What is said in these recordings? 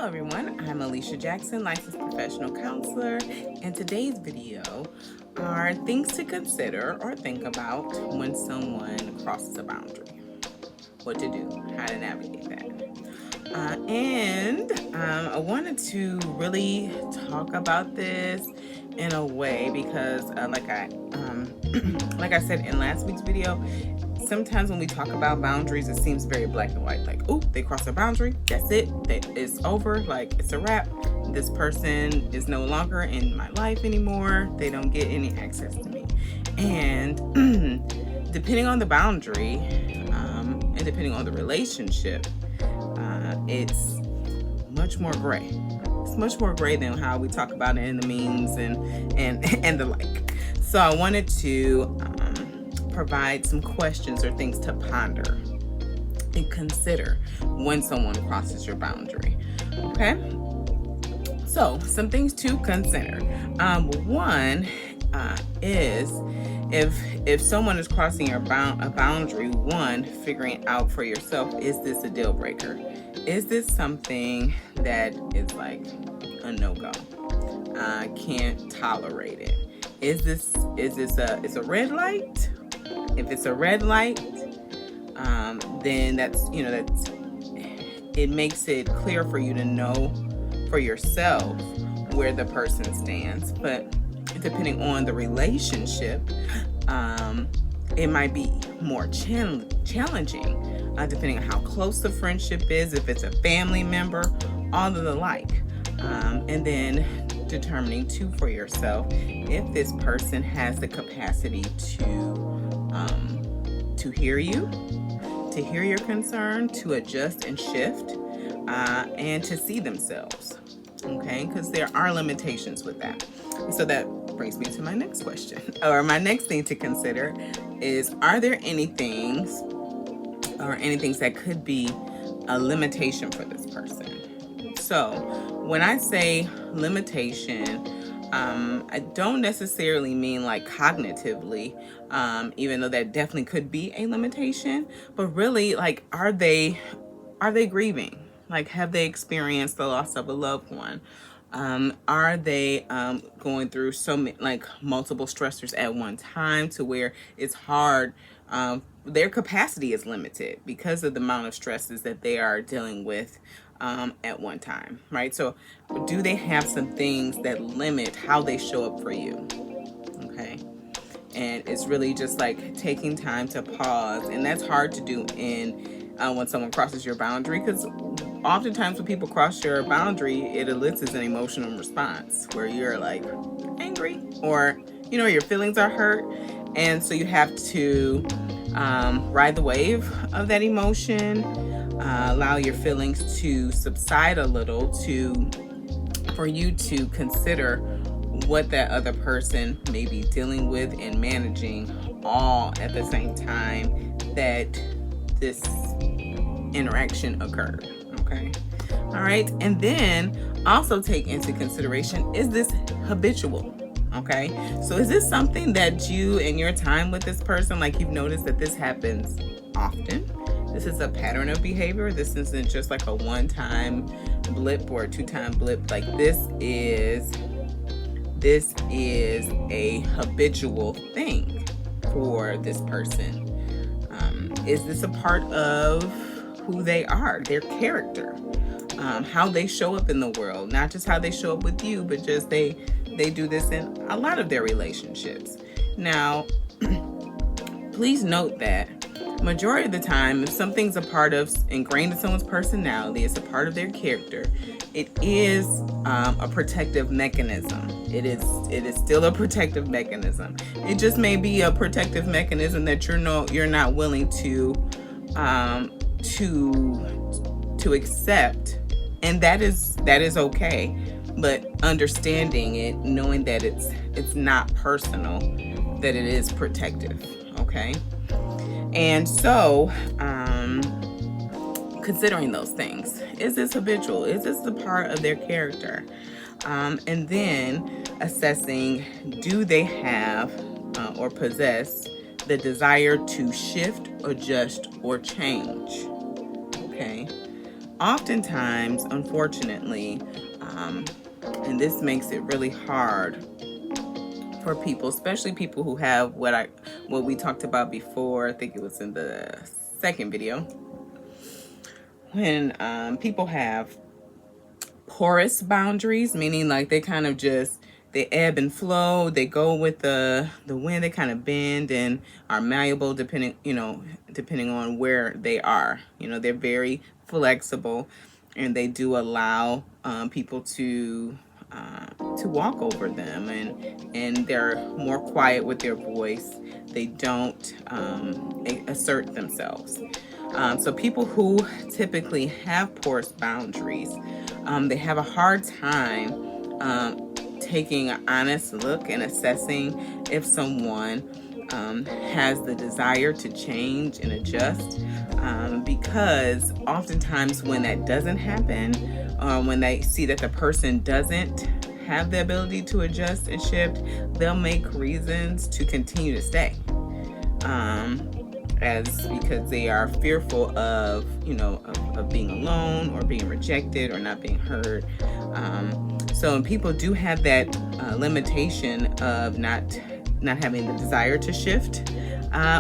Hello everyone, I'm Alicia Jackson, licensed professional counselor, and today's video are things to consider or think about when someone crosses a boundary. What to do, how to navigate that. I wanted to really talk about this in a way because like I said in last week's video, sometimes when we talk about boundaries, it seems very black and white. Like, oh, they crossed a boundary. That's it. It's over. Like, it's a wrap. This person is no longer in my life anymore. They don't get any access to me. And depending on the boundary and depending on the relationship, it's much more gray. It's much more gray than how we talk about it in the memes and the like. So I wanted to provide some questions or things to ponder and consider when someone crosses your boundary. Okay, so some things to consider. One is if someone is crossing a boundary, one, figuring out for yourself, is this a deal breaker? Is this something that is like a no-go? Can't tolerate it. Is this a red light? If it's a red light, then it makes it clear for you to know for yourself where the person stands. But depending on the relationship, it might be more challenging, depending on how close the friendship is, if it's a family member, all of the like. And then determining too for yourself if this person has the capacity to hear you, to hear your concern, to adjust and shift, and to see themselves. Okay, because there are limitations with that. So that brings me to my next question, or my next thing to consider is, are there any things that could be a limitation for this person? So when I say limitation, I don't necessarily mean like cognitively, even though that definitely could be a limitation, but really, like, are they grieving? Like, have they experienced the loss of a loved one? Are they going through multiple stressors at one time to where it's hard? Their capacity is limited because of the amount of stresses that they are dealing with at one time, right? So do they have some things that limit how they show up for you? Okay. And it's really just like taking time to pause, and that's hard to do when someone crosses your boundary, because oftentimes when people cross your boundary, it elicits an emotional response where you're like angry, or your feelings are hurt, and so you have to ride the wave of that emotion, allow your feelings to subside a little, for you to consider what that other person may be dealing with and managing, all at the same time that this interaction occurred. Okay. All right. And then also take into consideration, is this habitual? Okay. So is this something that you, in your time with this person, like, you've noticed that this happens often? This is a pattern of behavior. This isn't just like a one-time blip or a two-time blip. Like, this is a habitual thing for this person. Is this a part of who they are, their character, how they show up in the world, not just how they show up with you, but just they do this in a lot of their relationships. Now, please note that majority of the time, if something's ingrained in someone's personality, it's a part of their character, it is a protective mechanism. It is still a protective mechanism. It just may be a protective mechanism that you're not willing to accept, and that is okay. But understanding it, knowing that it's not personal, that it is protective. Okay. And so, considering those things, is this habitual? Is this the part of their character? And then assessing, do they have or possess the desire to shift, adjust, or change? Okay. oftentimes, unfortunately, and this makes it really hard for people, especially people who have what we talked about before. I think it was in the second video, when people have porous boundaries, meaning like they kind of just, they ebb and flow, they go with the wind, they kind of bend and are malleable depending on where they are. They're very flexible, and they do allow people to walk over them, and they're more quiet with their voice. They don't assert themselves. So people who typically have porous boundaries, they have a hard time taking an honest look and assessing if someone has the desire to change and adjust, because oftentimes when that doesn't happen, when they see that the person doesn't have the ability to adjust and shift, they'll make reasons to continue to stay, because they are fearful of being alone or being rejected or not being heard. So people do have that limitation of not having the desire to shift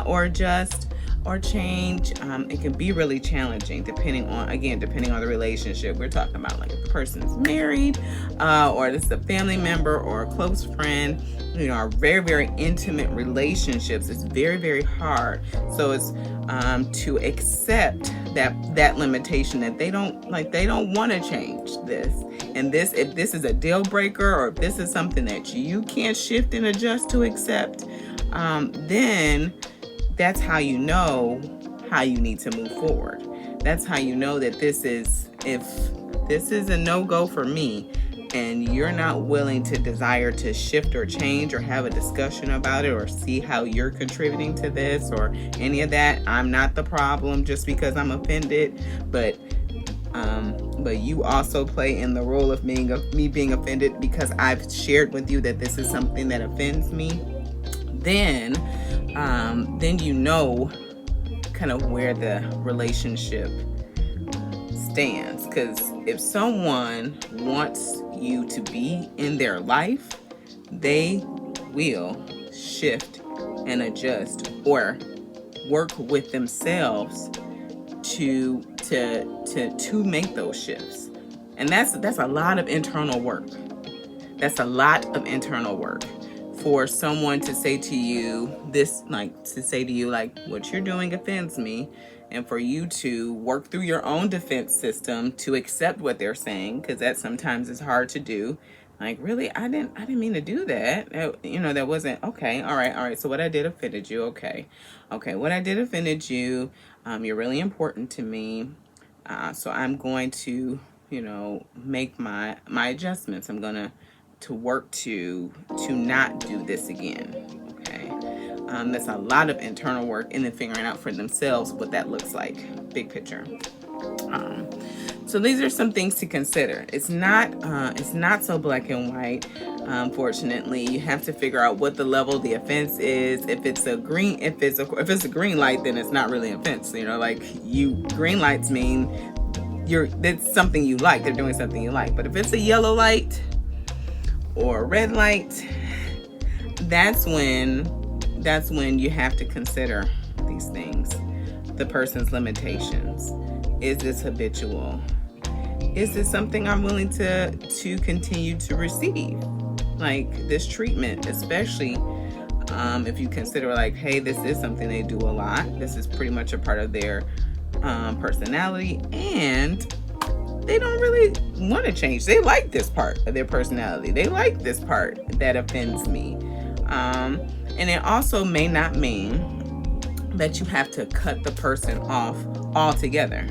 or adjust or change. It can be really challenging depending on the relationship we're talking about. Like if the person's married, or this is a family member or a close friend, are very, very intimate relationships. It's very, very hard. So it's to accept that limitation, that they don't want to change this. And if this is a deal breaker, or if this is something that you can't shift and adjust to accept, then that's how you know how you need to move forward. That's how you know that if this is a no-go for me, and you're not willing to desire to shift or change or have a discussion about it or see how you're contributing to this or any of that. I'm not the problem just because I'm offended, but you also play in the role of me being offended because I've shared with you that this is something that offends me. Then you know kind of where the relationship stands. Because if someone wants you to be in their life, they will shift and adjust or work with themselves to make those shifts. And that's a lot of internal work. That's a lot of internal work for someone to say to you what you're doing offends me, and for you to work through your own defense system to accept what they're saying, because that sometimes is hard to do. Like, really, I didn't mean to do that. That wasn't okay. All right. So what I did offended you. Okay. What I did offended you. You're really important to me. So I'm going to, make my adjustments. I'm gonna to work to not do this again. Okay. That's a lot of internal work, and then figuring out for themselves what that looks like, big picture. So these are some things to consider. It's not so black and white. Fortunately, you have to figure out what the level of the offense is. If it's a green light, then it's not really offense. Green lights mean that's something you like. They're doing something you like. But if it's a yellow light or a red light, that's when you have to consider these things. The person's limitations. Is this habitual? Is this something I'm willing to continue to receive? Like this treatment, especially if you consider hey, this is something they do a lot. This is pretty much a part of their personality, and they don't really want to change. They like this part of their personality. They like this part that offends me. And it also may not mean that you have to cut the person off altogether.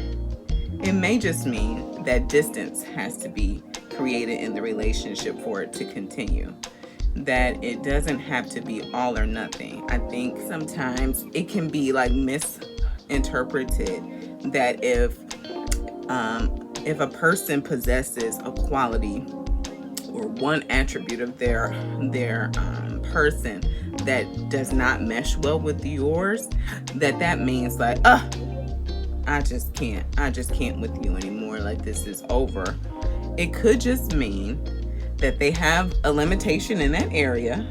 It may just mean that distance has to be created in the relationship for it to continue. That it doesn't have to be all or nothing. I think sometimes it can be misinterpreted that if a person possesses a quality or one attribute of their person that does not mesh well with yours, that means I just can't with you anymore. Like, this is over. It could just mean that they have a limitation in that area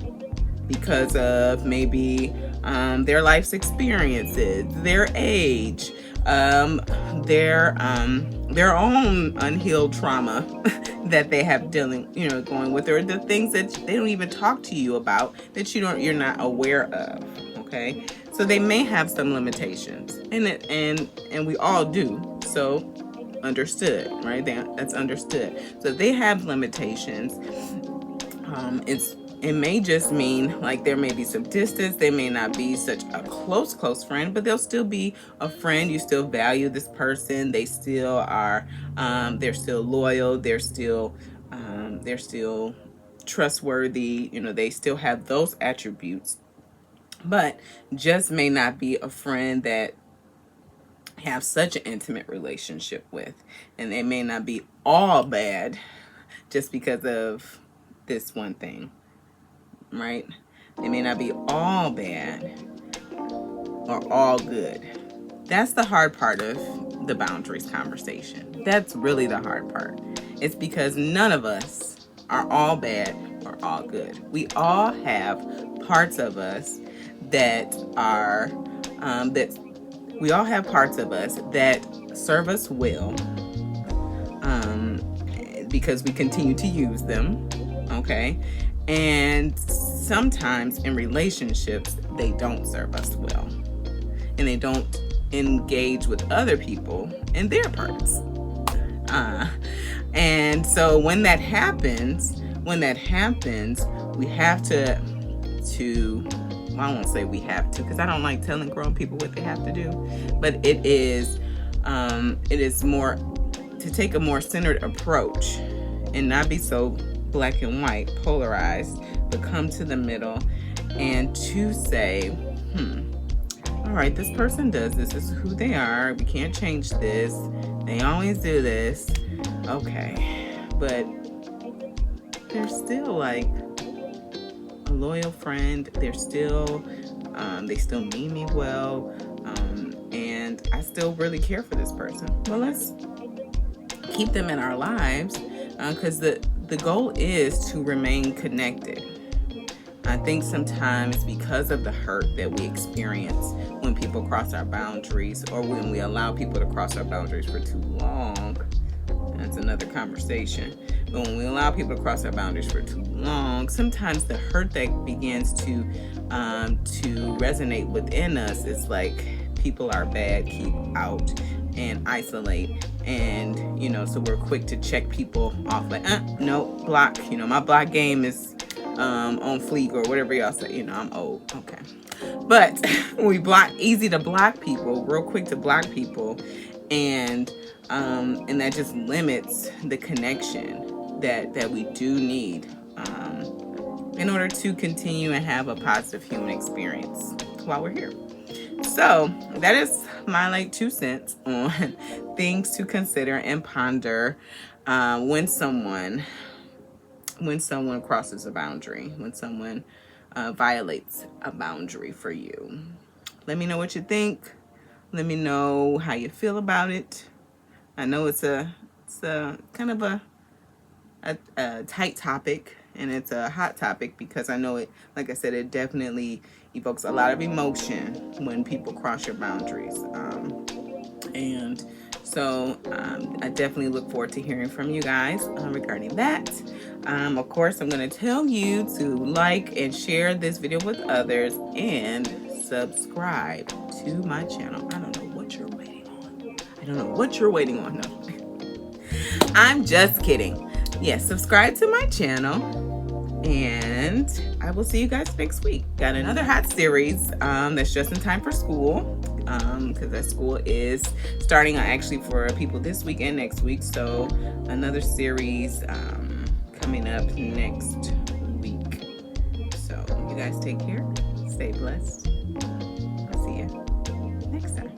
because of maybe their life's experiences, their age, their own unhealed trauma that they have going with, or the things that they don't even talk to you about that you're not aware of. Okay, so they may have some limitations, and we all do. So understood, right? That's understood. So they have limitations. It may just mean like there may be some distance. They may not be such a close friend, but they'll still be a friend. You still value this person. They still are. They're still loyal. They're still trustworthy. They still have those attributes, but just may not be a friend that have such an intimate relationship with, and they may not be all bad just because of this one thing. Right? They may not be all bad or all good. That's the hard part of the boundaries conversation. That's really the hard part. It's because none of us are all bad or all good. We all have parts of us that are we all have parts of us that serve us well because we continue to use them. Okay? And sometimes in relationships, they don't serve us well. And they don't engage with other people in their parts. And so when that happens, we have to I won't say we have to, because I don't like telling grown people what they have to do. But it is more to take a more centered approach and not be so black and white, polarized, but come to the middle and to say, all right, this person does this. This is who they are. We can't change this. They always do this. Okay. But they're still like a loyal friend. They still mean me well. And I still really care for this person. Well, let's keep them in our lives because the goal is to remain connected. I think sometimes because of the hurt that we experience when people cross our boundaries, or when we allow people to cross our boundaries for too long, that's another conversation. But when we allow people to cross our boundaries for too long, sometimes the hurt that begins to resonate within us is like, people are bad, keep out and isolate. And so we're quick to check people off, like no, block. My block game is on fleek, or whatever y'all say. I'm old. Okay. But we easy to block people, real quick to block people, and that just limits the connection that we do need in order to continue and have a positive human experience while we're here. So that is my 2 cents on things to consider and ponder when someone crosses a boundary, when someone violates a boundary for you. Let me know what you think. Let me know how you feel about it. I know it's a kind of a tight topic, and it's a hot topic because I know it, like I said, it definitely evokes a lot of emotion when people cross your boundaries. And so I definitely look forward to hearing from you guys regarding that. Of course, I'm going to tell you to like and share this video with others and subscribe to my channel. I don't know what you're waiting on. No. I'm just kidding. Yes, subscribe to my channel. And I will see you guys next week. Got another hot series that's just in time for school, because that school is starting actually for people this week and next week. So another series coming up next week. So you guys take care. Stay blessed. I'll see you next time.